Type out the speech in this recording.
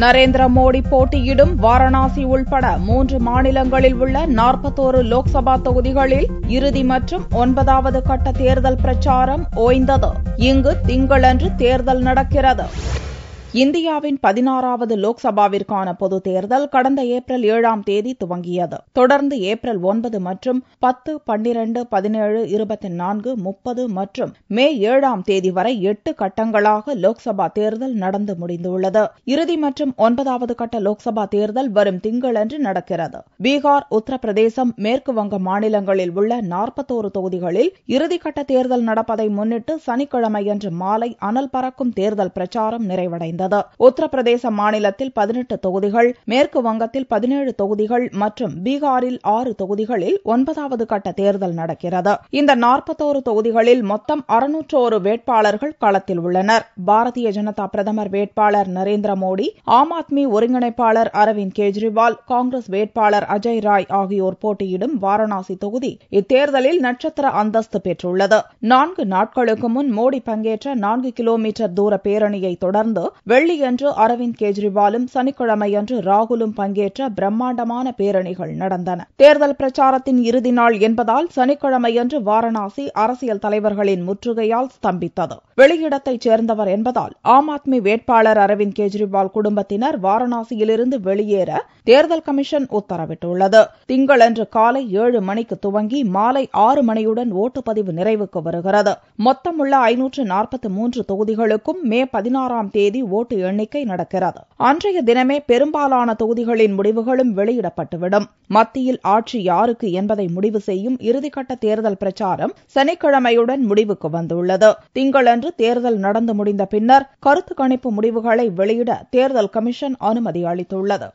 நரேந்திர மோடி போட்டியிடும் வாரணாசி உள்பட 3 மாநிலங்களில் உள்ள 41 லோக்சபா தொகுதிகளில் இறுதி மற்றும் 9வது கட்ட தேர்தல் பிரச்சாரம் ஓய்ந்தது. இங்கு திங்களன்று தேர்தல் நடக்கிறது. இந்தியாவின் 16வது லோக்சபாவிற்கான பொதுத் தேர்தல் கடந்த ஏப்ரல் 7ஆம் தேதி துவங்கியது. தொடர்ந்து ஏப்ரல் 9 மற்றும் 10, 12, 17, 24, 30 மற்றும் மே 7ஆம் தேதி வரை 8 கட்டங்களாக லோக்சபா தேர்தல் நடந்து முடிந்துள்ளது. இறுதி மற்றும் 9வது கட்ட லோக்சபா தேர்தல் வரும் திங்களன்று நடக்கிறது. பீகார், உத்தரப்பிரதேசம், மேற்கு வங்க மாநிலங்களில் உள்ள 41 தொகுதிகளில் இறுதிக்கட்ட தேர்தல் நடப்பதை முன்னிட்டு சனிக்கிழமையன்று மாலை அனல் பறக்கும் தேர்தல் பிரச்சாரம் நிறைவடைந்தது. உத்தரப்பிரதேச மாநிலத்தில் 18 தொகுதிகள், மேற்கு வங்கத்தில் 17 தொகுதிகள் மற்றும் பீகாரில் 6 தொகுதிகளில் 9வது கட்ட தேர்தல் நடக்கிறது. இந்த 41 தொகுதிகளில் மொத்தம் 601 வேட்பாளர்கள் களத்தில் உள்ளனர். பாரதிய ஜனதா பிரதமர் வேட்பாளர் நரேந்திர மோடி, ஆம் ஆத்மி ஒருங்கிணைப்பாளர் அரவிந்த் கெஜ்ரிவால், காங்கிரஸ் வேட்பாளர் அஜய் ராய் ஆகியோர் போட்டியிடும் வாரணாசி தொகுதி இத்தேர்தலில் நட்சத்திர அந்தஸ்து பெற்றுள்ளது. 4 நாட்களுக்கு முன் மோடி பங்கேற்ற 4 கிலோமீட்டர் தூர பேரணியை தொடர்ந்து வெள்ளியன்று அரவிந்த் கெஜ்ரிவாலும் சனிக்கிழமையன்று ராகுலும் பங்கேற்ற பிரம்மாண்டமான பேரணிகள் நடந்தன. தேர்தல் பிரச்சாரத்தின் இறுதி நாள் என்பதால் சனிக்கிழமையன்று வாரணாசி அரசியல் தலைவர்களின் முற்றுகையால் ஸ்தம்பித்தது. வெளியிடத்தைச் சேர்ந்தவர் என்பதால் ஆம் ஆத்மி வேட்பாளர் அரவிந்த் கெஜ்ரிவால் குடும்பத்தினர் வாரணாசியிலிருந்து வெளியேற தேர்தல் கமிஷன் உத்தரவிட்டுள்ளது. திங்களன்று காலை 7 மணிக்கு துவங்கி மாலை 6 மணியுடன் ஓட்டுப்பதிவு நிறைவுக்கு வருகிறது. மொத்தமுள்ள 543 தொகுதிகளுக்கும் மே 16ஆம் தேதி ஓட்டு எண்ணிக்கை நடக்கிறது. அன்றைய தினமே பெரும்பாலான தொகுதிகளின் முடிவுகளும் வெளியிடப்பட்டுவிடும். மத்தியில் ஆட்சி யாருக்கு என்பதை முடிவு செய்யும் இறுதிக்கட்ட தேர்தல் பிரச்சாரம் சனிக்கிழமையுடன் முடிவுக்கு வந்துள்ளது. திங்களன்று தேர்தல் நடந்து முடிந்த பின்னர் கருத்து கணிப்பு முடிவுகளை வெளியிட தேர்தல் கமிஷன் அனுமதி அளித்துள்ளது.